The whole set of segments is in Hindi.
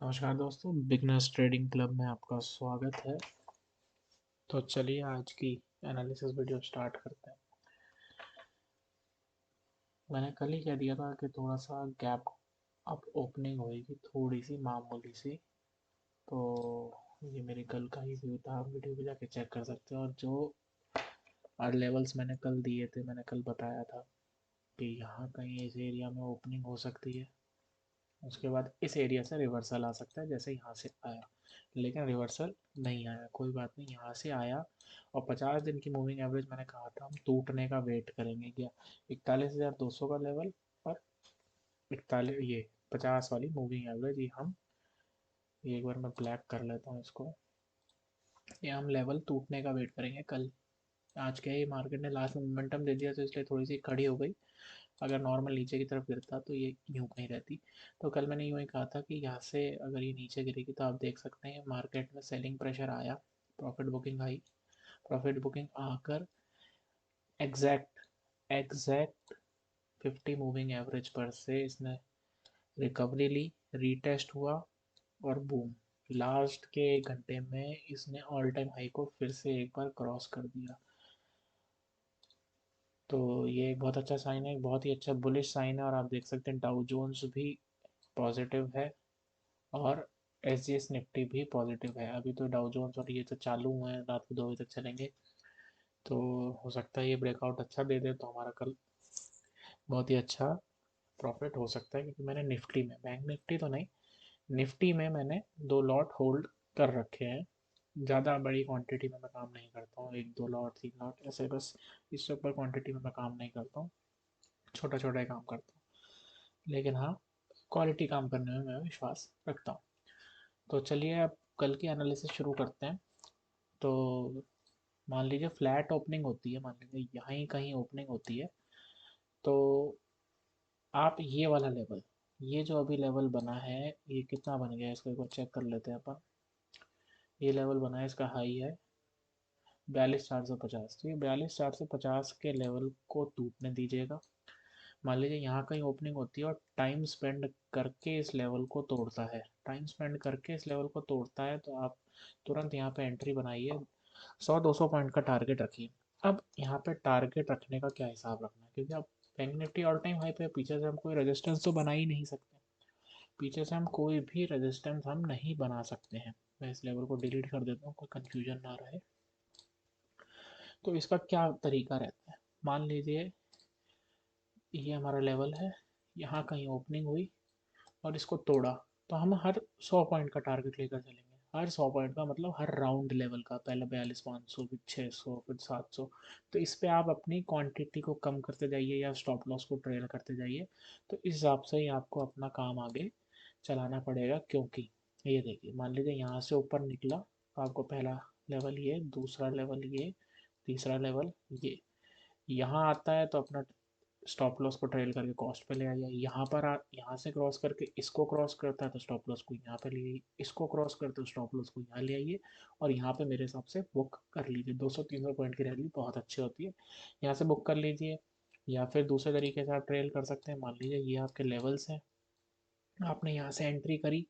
नमस्कार दोस्तों, बिगनर्स ट्रेडिंग क्लब में आपका स्वागत है। तो चलिए आज की एनालिसिस वीडियो स्टार्ट करते हैं। मैंने कल ही कह दिया था कि थोड़ा सा गैप अप ओपनिंग होएगी, थोड़ी सी मामूली सी। तो ये मेरी कल का ही व्यू था, आप वीडियो पे जाके चेक कर सकते हो। और जो लेवल्स मैंने कल दिए थे, मैंने कल बताया था कि यहाँ कहीं इस एरिया में ओपनिंग हो सकती है। उसके बाद इस एरिया से रिवर्सल आ सकता है जैसे यहाँ से आया, लेकिन रिवर्सल नहीं आया। कोई बात नहीं, यहाँ से आया। और 50 दिन की मूविंग एवरेज मैंने कहा था हम टूटने का वेट करेंगे क्या, 41,200 का लेवल और 41 ये 50 वाली मूविंग एवरेज। ये हम एक बार मैं ब्लैक कर लेता हूँ इसको। ये हम लेवल टूटने का वेट करेंगे कल। आज क्या है, मार्केट ने लास्ट में मोमेंटम दे दिया तो इसलिए थोड़ी सी खड़ी हो गई। अगर नॉर्मल नीचे की तरफ गिरता तो ये यूं कहीं रहती। तो कल मैंने यूं ही कहा था कि यहाँ से अगर ये नीचे गिरेगी तो आप देख सकते हैं मार्केट में सेलिंग प्रेशर आया, प्रॉफिट बुकिंग आई। प्रॉफिट बुकिंग आकर एग्जैक्ट एग्जैक्ट 50 मूविंग एवरेज पर से इसने रिकवरी ली, रीटेस्ट हुआ और बूम, लास्ट के 1 घंटे में इसने ऑल टाइम हाई को फिर से एक बार क्रॉस कर दिया। तो ये एक बहुत अच्छा साइन है, एक बहुत ही अच्छा बुलिश साइन है। और आप देख सकते हैं डाउ जोन्स भी पॉजिटिव है और एस जी एस निफ्टी भी पॉजिटिव है। अभी तो डाउ जोन्स और ये तो चालू हुए हैं, रात को 2 बजे तक चलेंगे। तो हो सकता है ये ब्रेकआउट अच्छा दे दे तो हमारा कल बहुत ही अच्छा प्रॉफिट हो सकता है। क्योंकि मैंने निफ्टी में, बैंक निफ्टी तो नहीं, निफ्टी में मैंने 2 लॉट होल्ड कर रखे हैं। ज़्यादा बड़ी क्वांटिटी में मैं काम नहीं करता हूँ, 1 2 लॉट 3 लॉट ऐसे बस। इससे ऊपर क्वांटिटी में मैं काम नहीं करता हूँ, छोटा छोटा ही काम करता हूँ। लेकिन हाँ, क्वालिटी काम करने में मैं विश्वास रखता हूँ। तो चलिए अब कल की एनालिसिस शुरू करते हैं। तो मान लीजिए फ्लैट ओपनिंग होती है, मान लीजिए यहाँ कहीं ओपनिंग होती है। तो आप ये वाला लेवल, ये जो अभी लेवल बना है, ये कितना बन गया है इसको एक बार चेक कर लेते हैं अपन। ये लेवल बना है, इसका हाई है 42,450। तो ये 42,450 के लेवल को टूटने दीजिएगा। मान लीजिए यहाँ कहीं ओपनिंग होती है और टाइम स्पेंड करके इस लेवल को तोड़ता है, टाइम स्पेंड करके इस लेवल को तोड़ता है, तो आप तुरंत यहाँ पे एंट्री बनाइए। 100 200 पॉइंट का टारगेट रखिए। अब यहाँ पे टारगेट रखने का क्या हिसाब रखना है, क्योंकि अब bank Nifty all time high पे, पीछे से हम कोई रेजिस्टेंस तो बना ही नहीं सकते। पीछे से हम कोई भी रेजिस्टेंस हम नहीं बना सकते हैं। मैं इस लेवल को डिलीट कर देता हूँ, कोई कन्फ्यूजन ना रहे। तो इसका क्या तरीका रहता है, मान लीजिए ये हमारा लेवल है, यहाँ कहीं ओपनिंग हुई और इसको तोड़ा, तो हम हर 100 पॉइंट का टारगेट लेकर चलेंगे। हर 100 पॉइंट का मतलब हर राउंड लेवल का, पहले 42,500, फिर 600, फिर 700। तो इस पे आप अपनी क्वांटिटी को कम करते जाइए या स्टॉप लॉस को ट्रेल करते जाइए। तो इस हिसाब से ही आपको अपना काम आगे चलाना पड़ेगा। क्योंकि ये देखिए, मान लीजिए यहाँ से ऊपर निकला तो आपको पहला लेवल ये, दूसरा लेवल ये, तीसरा लेवल ये, यहाँ आता है तो अपना स्टॉप लॉस को ट्रेल करके कॉस्ट पे ले आइए। यहाँ पर यहाँ से क्रॉस करके इसको क्रॉस करता है तो स्टॉप लॉस को यहाँ पे ले आइए, इसको क्रॉस करते हो स्टॉप लॉस को यहाँ ले आइए। और यहाँ पे मेरे हिसाब से बुक कर लीजिए। 200 300 पॉइंट की रैली बहुत अच्छी होती है, यहाँ से बुक कर लीजिए। या फिर दूसरे तरीके से आप ट्रेल कर सकते हैं। मान लीजिए ये आपके लेवल्स हैं, आपने यहाँ से एंट्री करी,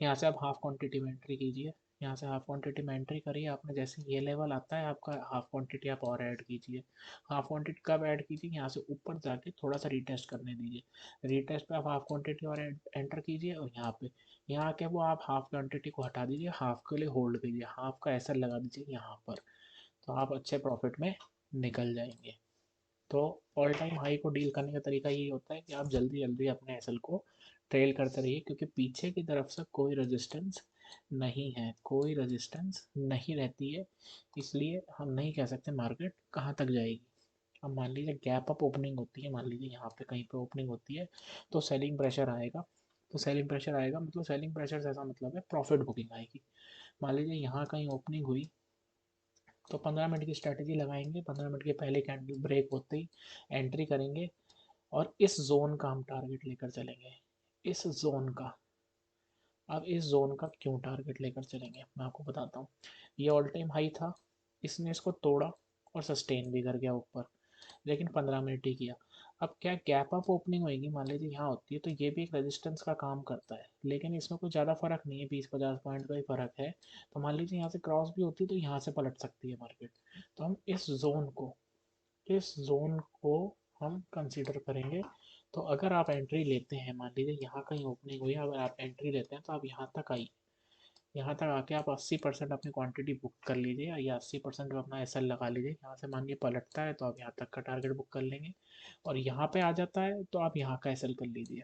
यहाँ से आप हाफ क्वांटिटी में एंट्री कीजिए। यहाँ से हाफ क्वांटिटी में एंट्री करिए आपने, जैसे ये लेवल आता है आपका, हाफ क्वांटिटी आप और ऐड कीजिए। हाफ क्वांटिटी कब ऐड कीजिए, यहाँ से ऊपर जाके थोड़ा सा रीटेस्ट करने दीजिए। रीटेस्ट पे आप हाफ क्वांटिटी और एंटर कीजिए। और यहाँ पे, यहाँ आके वो आप हाफ क्वांटिटी को हटा दीजिए, हाफ के लिए होल्ड कीजिए, हाफ का ऐसा लगा दीजिए यहाँ पर। तो आप अच्छे प्रॉफिट में निकल जाएंगे। तो ऑल टाइम हाई को डील करने का तरीका ये होता है कि आप जल्दी जल्दी अपने एसएल को ट्रेल करते रहिए, क्योंकि पीछे की तरफ से कोई रेजिस्टेंस नहीं है, कोई रेजिस्टेंस नहीं रहती है। इसलिए हम नहीं कह सकते मार्केट कहाँ तक जाएगी। अब मान लीजिए गैप अप ओपनिंग होती है, मान लीजिए यहाँ पे कहीं पे ओपनिंग होती है, तो सेलिंग प्रेशर आएगा। तो सेलिंग प्रेशर आएगा मतलब, सेलिंग प्रेशर से ऐसा मतलब है प्रॉफिट बुकिंग आएगी। मान लीजिए यहाँ कहीं ओपनिंग हुई, तो 15 मिनट की स्ट्रैटेजी लगाएंगे। 15 मिनट के पहले कैंडल ब्रेक होते ही एंट्री करेंगे और इस जोन का हम टारगेट लेकर चलेंगे, इस जोन का। अब इस जोन का क्यों टारगेट लेकर चलेंगे मैं आपको बताता हूँ। ये ऑल टाइम हाई था, इसने इसको तोड़ा और सस्टेन भी कर गया ऊपर, लेकिन 15 मिनट ही किया। अब क्या गैप अप ओपनिंग होगी, मान लीजिए यहाँ होती है, तो ये भी एक रेजिस्टेंस का काम करता है, लेकिन इसमें कोई ज़्यादा फर्क नहीं है, 20-50 पॉइंट का ही फर्क है। तो मान लीजिए यहाँ से क्रॉस भी होती है तो यहाँ से पलट सकती है मार्केट। तो हम इस जोन को हम कंसीडर करेंगे। तो अगर आप एंट्री लेते हैं, मान लीजिए यहाँ कहीं ओपनिंग हुई, अगर आप एंट्री लेते हैं तो आप यहाँ तक आइए, यहाँ तक आके आप 80% अपनी क्वांटिटी बुक कर लीजिए, या 80% अपना एसएल लगा लीजिए। यहाँ से मान लीजिए पलटता है तो आप यहाँ तक का टारगेट बुक कर लेंगे, और यहाँ पे आ जाता है तो आप यहाँ का एसएल कर लीजिए।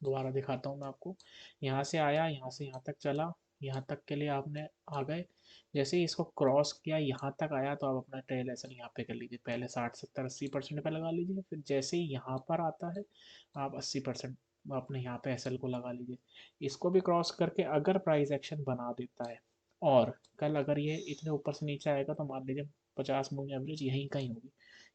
दोबारा दिखाता हूँ मैं आपको। यहाँ से आया, यहाँ से यहाँ तक चला, यहाँ तक के लिए आपने आ गए। जैसे ही इसको क्रॉस किया, यहाँ तक आया, तो आप अपना ट्रेल एसएल यहाँ पे कर लीजिए। पहले 60-70-80% पे लगा लीजिए, फिर जैसे ही यहाँ पर आता है आप 80% अपने यहाँ पे एसएल को लगा लीजिए। इसको भी क्रॉस करके अगर प्राइस एक्शन बना देता है, और कल अगर ये इतने ऊपर से नीचे आएगा, तो मान लीजिए 50 मूविंग एवरेज यहीं कहीं होगी,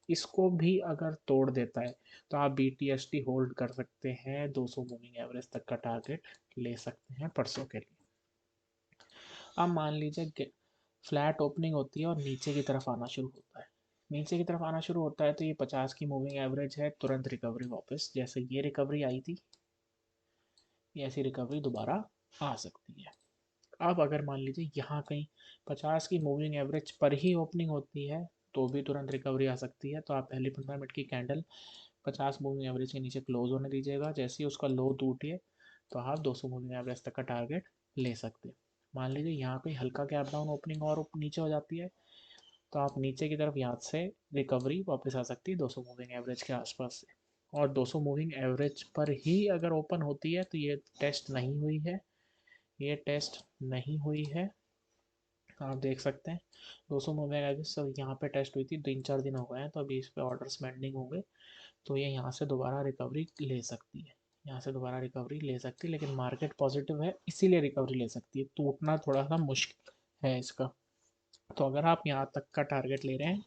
इसको भी अगर तोड़ देता है तो आप BTST होल्ड कर सकते हैं, 200 मूविंग एवरेज तक का टारगेट ले सकते हैं परसों के लिए। अब मान लीजिए फ्लैट ओपनिंग होती है और नीचे की तरफ आना शुरू होता है, नीचे की तरफ आना शुरू होता है, तो ये 50 की मूविंग एवरेज है, तुरंत रिकवरी वापस, जैसे ये रिकवरी आई थी, ये ऐसी रिकवरी दोबारा आ सकती है। अब अगर मान लीजिए यहाँ कहीं 50 की मूविंग एवरेज पर ही ओपनिंग होती है, तो भी तुरंत रिकवरी आ सकती है। तो आप पहली 15 मिनट की कैंडल 50 मूविंग एवरेज के नीचे क्लोज होने दीजिएगा, जैसे ही उसका लो टूटे तो आप 200 मूविंग एवरेज तक का टारगेट ले सकते हैं। मान लीजिए यहाँ कहीं हल्का गैप डाउन ओपनिंग और नीचे हो जाती है, तो आप नीचे की तरफ यहाँ से रिकवरी वापस आ सकती है 200 मूविंग एवरेज के आसपास से। और 200 मूविंग एवरेज पर ही अगर ओपन होती है तो ये टेस्ट नहीं हुई है, ये टेस्ट नहीं हुई है, आप देख सकते हैं। 200 मूविंग एवरेज सब यहाँ पे टेस्ट हुई थी, 3-4 दिन हो गए हैं, तो अभी इस पे ऑर्डर्स पेंडिंग होंगे, तो ये यहाँ से दोबारा रिकवरी ले सकती है, यहाँ से दोबारा रिकवरी ले सकती है, लेकिन मार्केट पॉजिटिव है इसीलिए रिकवरी ले सकती है, टूटना थोड़ा सा मुश्किल है इसका। तो अगर आप यहाँ तक का टारगेट ले रहे हैं,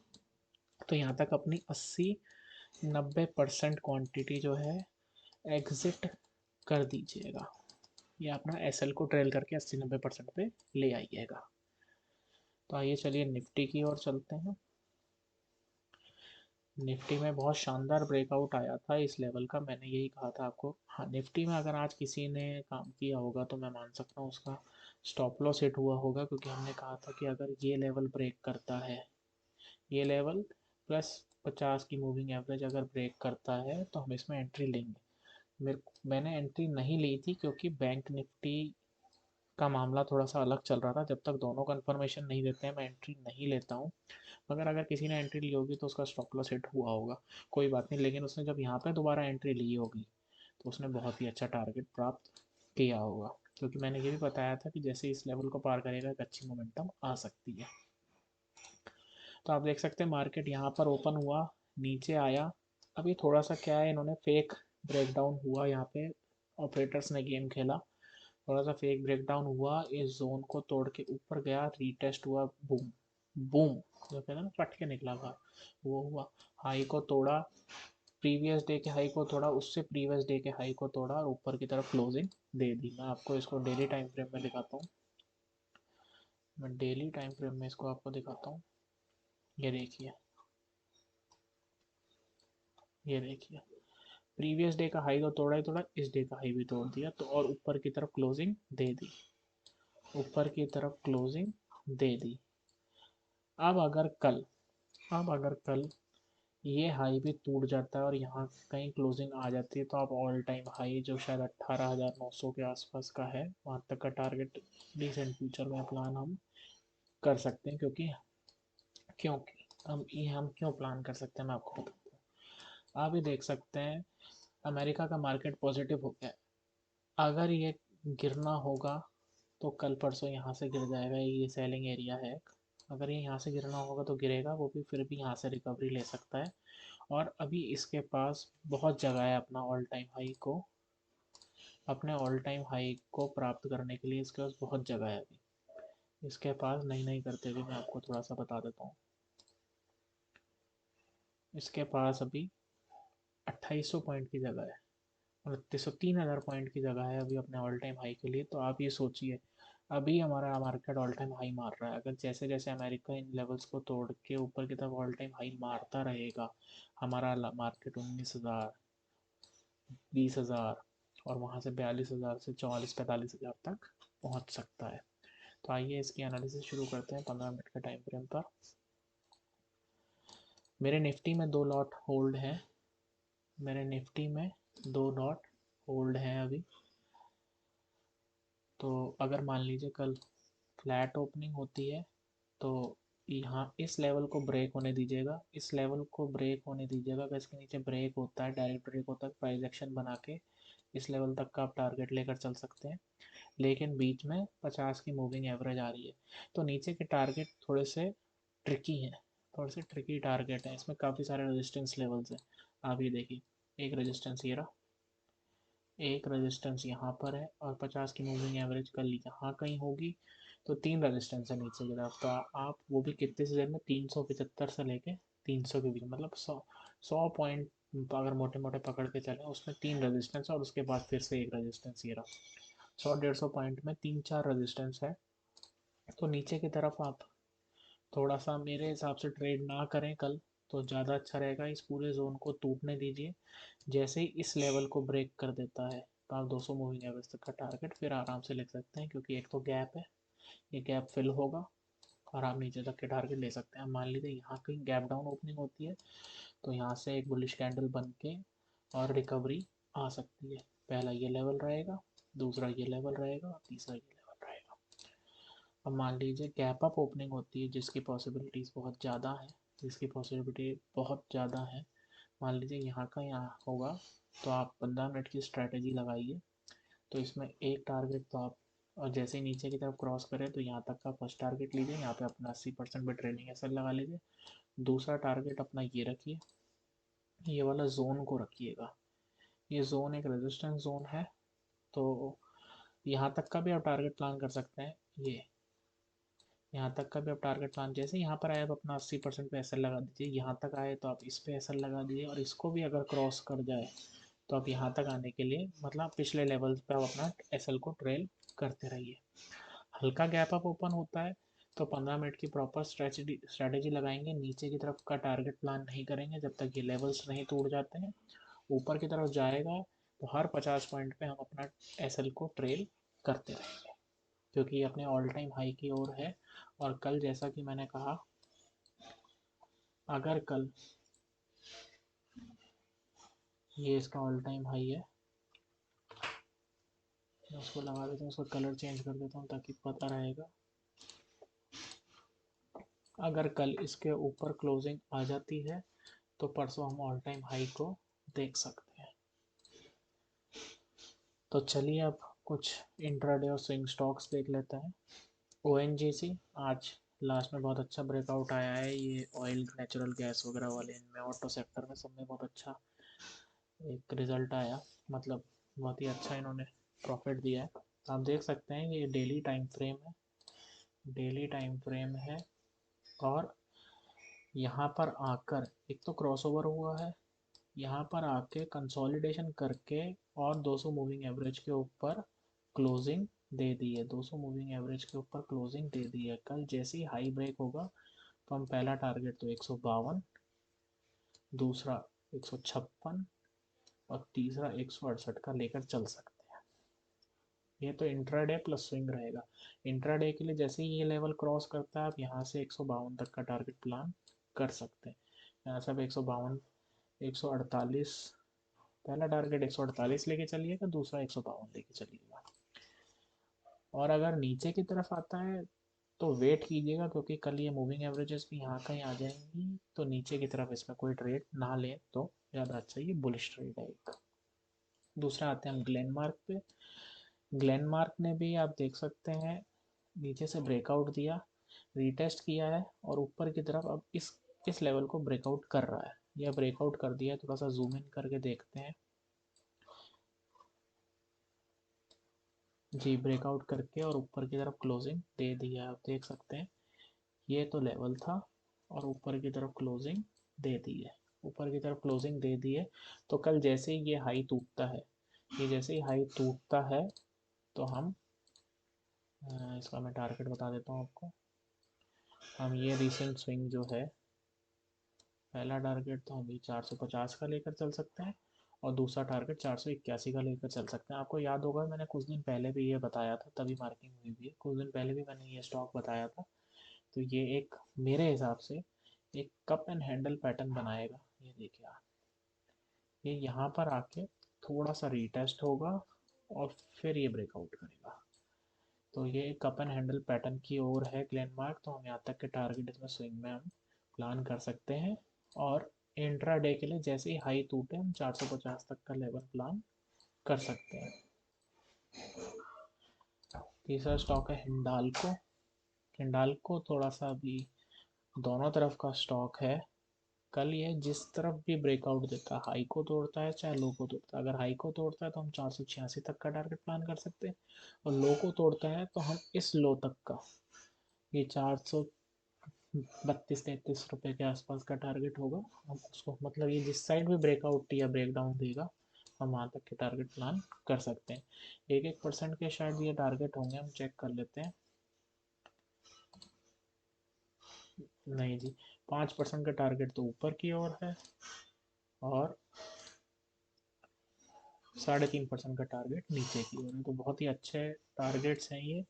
तो यहाँ तक अपनी 80-90% क्वांटिटी जो है एग्जिट कर दीजिएगा, या अपना एसएल को ट्रेल करके 80-90% पे ले आइएगा। तो आइए चलिए निफ्टी की ओर चलते हैं। निफ्टी में बहुत शानदार ब्रेकआउट आया था इस लेवल का, मैंने यही कहा था आपको। हाँ, निफ्टी में अगर आज किसी ने काम किया होगा तो मैं मान सकता हूँ उसका स्टॉप लॉस हिट हुआ होगा, क्योंकि हमने कहा था कि अगर ये लेवल ब्रेक करता है, ये लेवल प्लस 50 की मूविंग एवरेज अगर ब्रेक करता है, तो हम इसमें एंट्री लेंगे। मैंने एंट्री नहीं ली थी क्योंकि बैंक निफ्टी का मामला थोड़ा सा अलग चल रहा था, जब तक दोनों कंफर्मेशन नहीं देते हैं मैं एंट्री नहीं लेता हूँ। मगर अगर किसी ने एंट्री ली होगी तो उसका स्टॉप लॉस हिट हुआ होगा, कोई बात नहीं, लेकिन उसने जब यहाँ पे दोबारा एंट्री ली होगी तो उसने बहुत ही अच्छा टारगेट प्राप्त किया होगा, क्योंकि मैंने ये भी बताया था कि जैसे इस लेवल को पार करेगा एक अच्छी मोमेंटम आ सकती है। तो आप देख सकते हैं मार्केट यहाँ पर ओपन हुआ, नीचे आया। अभी थोड़ा सा क्या है, इन्होंने फेक ब्रेकडाउन हुआ, यहाँ पे ऑपरेटर्स ने गेम खेला, थोड़ा सा फेक ब्रेकडाउन हुआ, इस जोन को तोड़ के ऊपर गया, रीटेस्ट हुआ, बूम बूम, जो कहते हैं ना फट के निकला था, वो हुआ। हाई को तोड़ा, प्रीवियस डे के हाई को तोड़ा, उससे प्रीवियस डे के हाई को तोड़ा, और ऊपर की तरफ क्लोजिंग दे दी। मैं आपको इसको डेली टाइम फ्रेम में दिखाता हूँ, मैं डेली टाइम फ्रेम में इसको आपको दिखाता हूँ। ये देखिए, ये देखिए, प्रीवियस डे का हाई तो तोड़ा ही तोड़ा, इस डे का हाई भी तोड़ दिया, तो और ऊपर की तरफ क्लोजिंग दे दी, ऊपर की तरफ क्लोजिंग दे दी। अब अगर कल अब अगर कल ये हाई भी टूट जाता है और यहाँ कहीं क्लोजिंग आ जाती है, तो आप ऑल टाइम हाई जो शायद 18,900 के आसपास का है, वहाँ तक का टारगेट डिसेंट फ्यूचर में प्लान हम कर सकते हैं। क्योंकि हम क्यों प्लान कर सकते हैं, मैं आपको बताता हूँ। आप ये देख सकते हैं, अमेरिका का मार्केट पॉजिटिव हो गया है। अगर ये गिरना होगा तो कल परसों यहाँ से गिर जाएगा, ये सेलिंग एरिया है। अगर ये यहाँ से गिरना होगा तो गिरेगा, वो भी फिर भी यहाँ से रिकवरी ले सकता है। और अभी इसके पास बहुत जगह है अपने ऑल टाइम हाई को प्राप्त करने के लिए, इसके पास बहुत जगह है अभी इसके पास। नहीं नहीं करते हुए मैं आपको थोड़ा सा बता देता हूँ, इसके पास अभी 2800 पॉइंट की जगह है, 2900 3000 पॉइंट की जगह है अभी अपने ऑल टाइम हाई के लिए। तो आप ये सोचिए, अभी हमारा मार्केट ऑल टाइम हाई मार रहा है। अगर जैसे जैसे अमेरिका इन लेवल्स को तोड़ के ऊपर की तरफ ऑल टाइम हाई मारता रहेगा, हमारा मार्केट 19,000, 20,000 और वहाँ से 42,000 से 44-45,000 तक पहुँच सकता है। तो आइए इसकी एनालिसिस शुरू करते हैं 15 मिनट के टाइम फ्रेम पर। मेरे निफ्टी में 2 लॉट होल्ड है, मेरे निफ्टी में 2 लॉट होल्ड हैं अभी। तो अगर मान लीजिए कल फ्लैट ओपनिंग होती है तो यहाँ इस लेवल को ब्रेक होने दीजिएगा, इस लेवल को ब्रेक होने दीजिएगा। अगर इसके नीचे ब्रेक होता है, डायरेक्ट ब्रेक होता है, प्राइस एक्शन बना के इस लेवल तक का आप टारगेट लेकर चल सकते हैं। लेकिन बीच में 50 की मूविंग एवरेज आ रही है, तो नीचे के टारगेट थोड़े से ट्रिकी हैं, थोड़े से ट्रिकी टारगेट है। इसमें काफ़ी सारे रेजिस्टेंस लेवल्स हैं। आप ये देखिए, एक रेजिस्टेंस ये रहा, एक रेजिस्टेंस यहाँ पर है, और 50 की मूविंग एवरेज कल यहाँ कहीं होगी। तो 3 रेजिस्टेंस है नीचे की तरफ। तो आप वो भी कितने से देर में, 375 से लेके 300 के बीच, मतलब 100 पॉइंट अगर मोटे मोटे पकड़ के चलें, उसमें 3 रेजिस्टेंस और उसके बाद फिर से एक रेजिस्टेंस ये रहा। 100-150 पॉइंट में 3-4 रेजिस्टेंस है। तो नीचे की तरफ आप थोड़ा सा मेरे हिसाब से ट्रेड ना करें कल, तो ज़्यादा अच्छा रहेगा। इस पूरे जोन को टूटने दीजिए। जैसे ही इस लेवल को ब्रेक कर देता है तो आप 200 मूविंग एवरेज तक का टारगेट फिर आराम से ले सकते हैं, क्योंकि एक तो गैप है, ये गैप फिल होगा और आप नीचे तक के टारगेट ले सकते हैं। मान लीजिए यहाँ कहीं गैप डाउन ओपनिंग होती है तो यहाँ से एक बुलिश कैंडल बन के और रिकवरी आ सकती है। पहला ये लेवल रहेगा, दूसरा ये लेवल रहेगा और तीसरा ये लेवल रहेगा। अब मान लीजिए गैप अप ओपनिंग होती है, जिसकी पॉसिबिलिटीज़ बहुत ज़्यादा है, जिसकी पॉसिबिलिटी बहुत ज़्यादा है। मान लीजिए यहाँ का यहाँ होगा, तो आप 15 मिनट की स्ट्रैटेजी लगाइए। तो इसमें एक टारगेट तो आप, और जैसे ही नीचे की तरफ क्रॉस करें तो यहाँ तक का फर्स्ट टारगेट लीजिए, यहाँ पे अपना 80% पे ट्रेलिंग एसएल लगा लीजिए। दूसरा टारगेट अपना ये रखिए, ये वाला जोन को रखिएगा। ये जोन एक रेजिस्टेंस जोन है, तो यहाँ तक का भी आप टारगेट प्लान कर सकते हैं। ये यहाँ तक का भी आप टारगेट प्लान, जैसे यहाँ पर आए आप अपना 80% पे एसएल लगा दीजिए, यहाँ तक आए तो आप इस पे एसएल लगा दीजिए, और इसको भी अगर क्रॉस कर जाए तो आप यहाँ तक आने के लिए, मतलब पिछले लेवल पे आप अपना एसएल को ट्रेल करते रहिए। हल्का गैप अप ओपन होता है तो 15 मिनट की प्रॉपर स्ट्रैटेजी लगाएंगे। नीचे की तरफ का टारगेट प्लान नहीं करेंगे जब तक ये लेवल्स नहीं टूट जाते हैं। ऊपर की तरफ जाएगा तो हर 50 पॉइंट पे हम अपना एसएल को ट्रेल करते रहेंगे, क्योंकि ये अपने ऑल टाइम हाई की ओर है। और कल जैसा कि मैंने कहा, अगर कल ये इसका ऑल टाइम हाई है, मैं उसको लगा देता हूँ, उसका कलर चेंज कर देता हूँ ताकि पता रहेगा। अगर कल इसके ऊपर क्लोजिंग आ जाती है तो परसों हम ऑल टाइम हाई को देख सकते हैं। तो चलिए अब कुछ इंट्राडे और स्विंग स्टॉक्स देख लेते हैं। ओएनजीसी आज लास्ट में बहुत अच्छा ब्रेकआउट आया है। ये ऑयल, नेचुरल गैस वगैरह वाले, इनमें ऑटो सेक्टर में सब में बहुत अच्छा एक रिजल्ट आया, मतलब बहुत ही अच्छा इन्होंने प्रॉफिट दिया है। आप देख सकते हैं ये डेली टाइम फ्रेम है, डेली टाइम फ्रेम है। और यहाँ पर आकर एक तो क्रॉसओवर हुआ है, यहाँ पर आके कंसोलिडेशन करके और 200 मूविंग एवरेज के ऊपर क्लोजिंग दे दी है, 200 मूविंग एवरेज के ऊपर क्लोजिंग दे दी है। कल जैसे ही हाई ब्रेक होगा तो हम पहला टारगेट तो 152, दूसरा 156 और तीसरा 168 का लेकर चल सकते हैं। ये तो इंट्राडे प्लस स्विंग रहेगा। इंट्राडे के लिए जैसे ही ये लेवल क्रॉस करता है आप यहाँ से 152 तक का टारगेट प्लान कर सकते हैं। यहाँ से आप 152, 148, पहला टारगेट 148 लेके चलिएगा, दूसरा 152 लेके चलिएगा। और अगर नीचे की तरफ आता है तो वेट कीजिएगा, क्योंकि कल ये मूविंग एवरेजेस भी यहाँ कहीं आ जाएंगी, तो नीचे की तरफ इसमें कोई ट्रेड ना लें तो ज़्यादा अच्छा। ये बुलिश ट्रेड है एक। दूसरा आते हैं हम ग्लेनमार्क पे। ग्लेनमार्क ने भी आप देख सकते हैं नीचे से ब्रेकआउट दिया, रीटेस्ट किया है और ऊपर की तरफ अब इस लेवल को ब्रेकआउट कर रहा है। यह ब्रेकआउट कर दिया है, थोड़ा सा जूम इन करके देखते हैं। जी, ब्रेकआउट करके और ऊपर की तरफ क्लोजिंग दे दी है, आप देख सकते हैं। ये तो लेवल था और ऊपर की तरफ क्लोजिंग दे दी है, ऊपर की तरफ क्लोजिंग दे दी है। तो कल जैसे ही ये हाई टूटता है, ये जैसे ही हाई टूटता है तो हम इसका मैं टारगेट बता देता हूँ आपको। हम ये रिसेंट स्विंग जो है, पहला टारगेट तो हम ये 450 का लेकर चल सकते हैं और दूसरा टारगेट 481 का लेकर चल सकते हैं। आपको याद होगा मैंने कुछ दिन पहले भी ये बताया था, तभी मार्किंग हुई भी है, कुछ दिन पहले भी मैंने ये स्टॉक बताया था। तो ये एक मेरे हिसाब से एक कप एंड हैंडल पैटर्न बनाएगा। ये देखिए आप, ये यहाँ पर आके थोड़ा सा रीटेस्ट होगा और फिर ये ब्रेकआउट करेगा। तो ये एक कप एंड हैंडल पैटर्न की ओर है ग्लेनमार्क। तो हम यहाँ तक के टारगेट इसमें स्विंग में हम प्लान कर सकते हैं। और इंट्रा डे के लिए जैसे ही हाई टूटे हम 450 तक का लेवल प्लान कर सकते हैं। तीसरा स्टॉक है हिंडाल्को। हिंडाल्को थोड़ा सा अभी दोनों तरफ का स्टॉक है। कल ये जिस तरफ भी ब्रेकआउट देता है, हाई को तोड़ता है चाहे लो को तोड़ता है, अगर हाई को तोड़ता है तो हम 486 तक का टारगेट प्लान कर सकते हैं, और लो को तोड़ता है तो हम इस लो तक का, ये 432-33 रुपए के आसपास का टारगेट होगा। हम उसको मतलब ये जिस साइड भी ब्रेकआउट या ब्रेकडाउन देगा हम वहाँ तक के टारगेट प्लान कर सकते हैं। 1-1% के शायद ये टारगेट होंगे, हम चेक कर लेते हैं। नहीं जी, 5% का टारगेट तो ऊपर की ओर है और 3.5% का टारगेट नीचे की ओर है। तो बहुत ही अच्छे टारगेट्स हैं ये।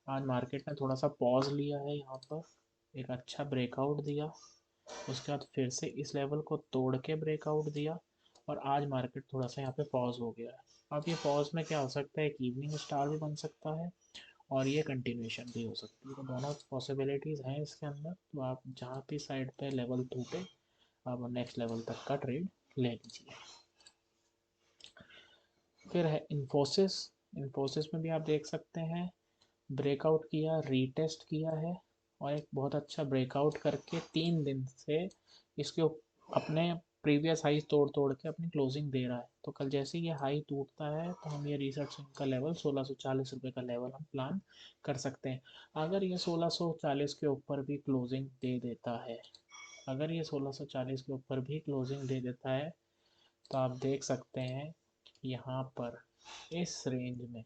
आज मार्केट ने थोड़ा सा पॉज लिया है यहाँ पर, एक अच्छा ब्रेकआउट दिया, उसके बाद फिर से इस लेवल को तोड़ के ब्रेकआउट दिया, और आज मार्केट थोड़ा सा यहाँ पे पॉज हो गया है। अब ये पॉज में क्या हो सकता है, एक इवनिंग स्टार भी बन सकता है और ये कंटिन्यूएशन भी हो सकती है। तो दोनों पॉसिबिलिटीज़ हैं इसके अंदर। तो आप जहाँ भी साइड पे लेवल टूटे आप नेक्स्ट लेवल तक का ट्रेड ले लीजिए। फिर है इन्फोसिस। इन्फोसिस में भी आप देख सकते हैं ब्रेकआउट किया, रीटेस्ट किया है, और एक बहुत अच्छा ब्रेकआउट करके 3 दिन से इसके अपने प्रीवियस हाई तोड़ तोड़ के अपनी क्लोजिंग दे रहा है। तो कल जैसे ये हाई टूटता है तो हम ये रिसर्च का लेवल 1640 का लेवल हम प्लान कर सकते हैं। अगर ये 1640 के ऊपर भी क्लोजिंग दे देता है, अगर ये 1640 के ऊपर भी क्लोजिंग दे देता है तो आप देख सकते हैं यहाँ पर इस रेंज में,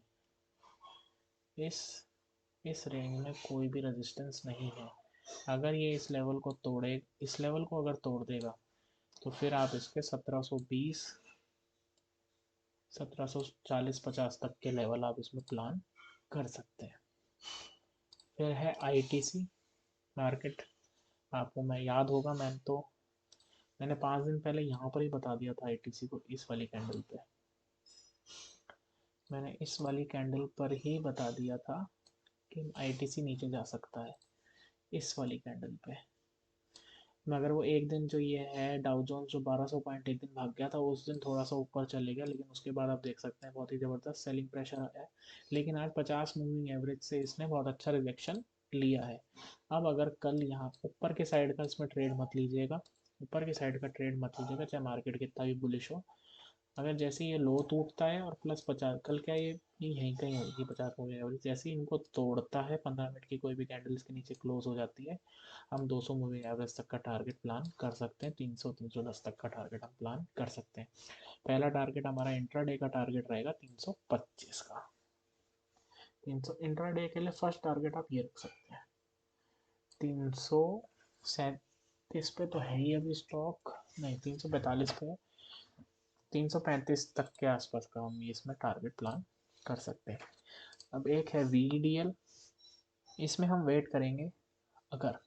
इस इस रेंज में कोई भी रेजिस्टेंस नहीं है। अगर ये इस लेवल को तोड़े, इस लेवल को अगर तोड़ देगा तो फिर आप इसके 1720, 1740-50 तक के लेवल आप इसमें प्लान कर सकते हैं। फिर है आईटीसी मार्केट। आपको मैं याद होगा मैंने 5 दिन पहले यहाँ पर ही बता दिया था आईटीसी को, इस वाली कैंडल पे मैंने इस वाली कैंडल पर ही बता दिया था कि आईटीसी नीचे जा सकता है इस वाली कैंडल पे। मगर वो एक दिन जो ये है डाउ जोन्स जो 1200 पॉइंट एक दिन भाग गया था, उस दिन थोड़ा सा ऊपर चले गया, लेकिन उसके बाद आप देख सकते हैं बहुत ही ज़बरदस्त सेलिंग प्रेशर आया है। लेकिन आज 50 मूविंग एवरेज से इसने बहुत अच्छा रिजेक्शन लिया है। अब अगर कल यहाँ ऊपर के साइड का इसमें ट्रेड मत लीजिएगा, ऊपर की साइड का ट्रेड मत लीजिएगा चाहे मार्केट कितना भी बुलिश हो। अगर जैसे ये लो टूटता है और प्लस 50, कल क्या ये यहीं कहीं होगी 50 मूविंग एवरेज, जैसे ही इनको तोड़ता है 15 मिनट की कोई भी कैंडल इसके नीचे क्लोज हो जाती है, हम 200 मूविंग एवरेज तक का टारगेट प्लान कर सकते हैं, 300-310 तक का टारगेट हम प्लान कर सकते हैं। पहला टारगेट हमारा इंट्राडे का टारगेट रहेगा 325 का। 300 इंट्राडे के लिए फर्स्ट टारगेट आप ये रख सकते हैं। 337 पे तो है ही अभी स्टॉक, नहीं 345 पे है, 335 तक के आसपास का हम इसमें टारगेट प्लान कर सकते हैं। अब एक है VDL, इसमें हम वेट करेंगे। अगर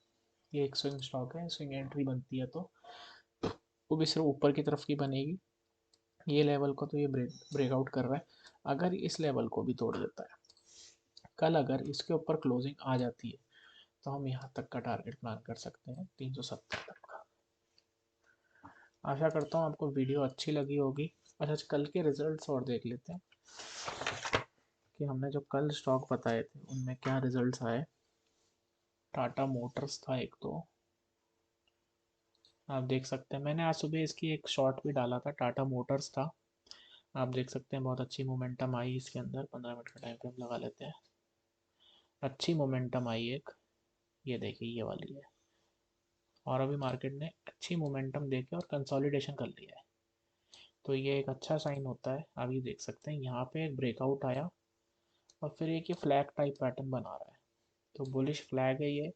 ये एक स्विंग स्टॉक है, स्विंग एंट्री बनती है तो वो भी सिर्फ ऊपर की तरफ की बनेगी। ये लेवल को तो ये ब्रेकआउट कर रहा है, अगर इस लेवल को भी तोड़ देता है, कल अगर इसके ऊपर क्लोजिंग आ जाती है तो हम यहाँ तक का टारगेट प्लान कर सकते हैं 370 तक का। आशा करता हूँ आपको वीडियो अच्छी लगी होगी। अच्छा, कल के रिजल्ट्स और देख लेते हैं कि हमने जो कल स्टॉक बताए थे उनमें क्या रिजल्ट्स आए। टाटा मोटर्स था एक, तो आप देख सकते हैं मैंने आज सुबह इसकी एक शॉर्ट भी डाला था, टाटा मोटर्स था। आप देख सकते हैं बहुत अच्छी मोमेंटम आई इसके अंदर, 15 मिनट का टाइम फ्रेम लगा लेते हैं। अच्छी मोमेंटम आई एक, ये देखिए ये वाली है, और अभी मार्केट ने अच्छी मोमेंटम देके और कंसोलिडेशन कर लिया है। तो ये एक अच्छा साइन होता है। आप ये देख सकते हैं यहाँ पे एक ब्रेकआउट आया और फिर ये कि फ्लैग टाइप पैटर्न बना रहा है, तो बुलिश फ्लैग है ये।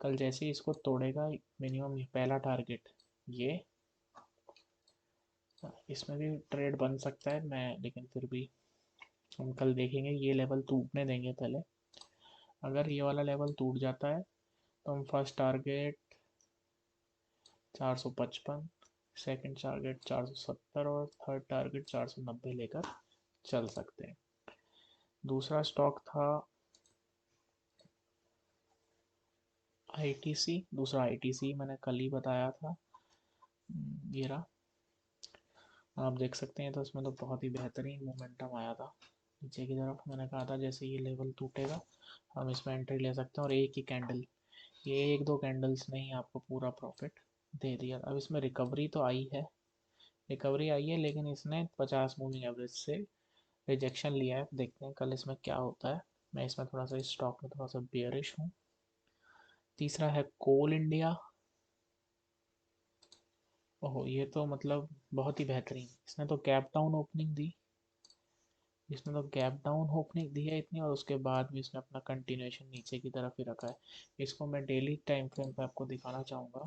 कल जैसे ही इसको तोड़ेगा, मिनिमम पहला टारगेट ये, इसमें भी ट्रेड बन सकता है मैं, लेकिन फिर भी हम कल देखेंगे। ये लेवल टूटने देंगे पहले। अगर ये वाला लेवल टूट जाता है तो हम फर्स्ट टारगेट 455, सेकंड टारगेट 470 और थर्ड टारगेट 490 लेकर चल सकते हैं। दूसरा स्टॉक था आईटीसी। दूसरा आईटीसी मैंने कल ही बताया था। ये रहा, आप देख सकते हैं। तो इसमें तो बहुत ही बेहतरीन मोमेंटम आया था नीचे की तरफ। मैंने कहा था जैसे ये लेवल टूटेगा हम इसमें एंट्री ले सकते हैं, और एक ही कैंडल, ये एक दो कैंडल्स ने ही आपको पूरा प्रॉफिट दे दिया। अब इसमें रिकवरी तो आई है, रिकवरी आई है, लेकिन इसने 50 मूविंग एवरेज से रिजेक्शन लिया है। देखते हैं कल इसमें क्या होता है। मैं इसमें थोड़ा सा, इस स्टॉक में थोड़ा सा बियरिश हूँ। तीसरा है कोल इंडिया। ओहो, ये तो मतलब बहुत ही बेहतरीन, इसने तो गैप डाउन ओपनिंग दी। इसने तो गैप डाउन ओपनिंग दी है इतनी, और उसके बाद भी इसने अपना कंटिन्यूएशन नीचे की तरफ ही रखा है। इसको मैं डेली टाइम फ्रेम पे आपको दिखाना चाहूँगा।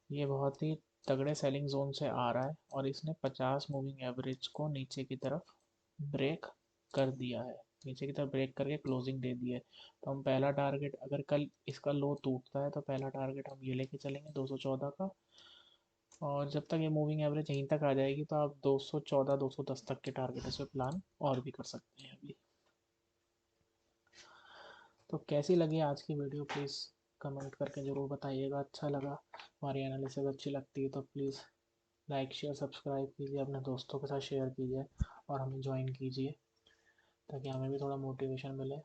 ये बहुत ही तगड़े सेलिंग जोन से आ रहा है, और इसने 50 मूविंग एवरेज को नीचे की तरफ ब्रेक कर दिया है। नीचे की तरफ ब्रेक करके क्लोजिंग दे दी है। तो हम पहला टारगेट, अगर कल इसका लो टूटता है तो पहला टारगेट हम ये लेके चलेंगे 214 का। और जब तक ये मूविंग एवरेज यहीं तक आ जाएगी तो आप 214 210 तक के टारगेट इस पे प्लान और भी कर सकते हैं अभी। तो कैसी लगी आज की वीडियो, प्लीज़ कमेंट करके ज़रूर बताइएगा। अच्छा लगा, हमारी एनालिसिस अच्छी लगती है तो प्लीज़ लाइक शेयर सब्सक्राइब कीजिए, अपने दोस्तों के साथ शेयर कीजिए, और हमें ज्वाइन कीजिए, ताकि हमें भी थोड़ा मोटिवेशन मिले,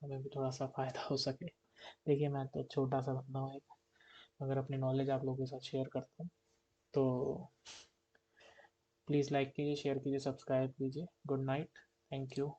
हमें भी थोड़ा सा फ़ायदा हो सके। देखिए, मैं तो छोटा सा बंदा हूँ एक, अगर अपनी नॉलेज आप लोगों के साथ शेयर करता हूँ तो प्लीज़ लाइक कीजिए, शेयर कीजिए, सब्सक्राइब कीजिए। Good night, thank you.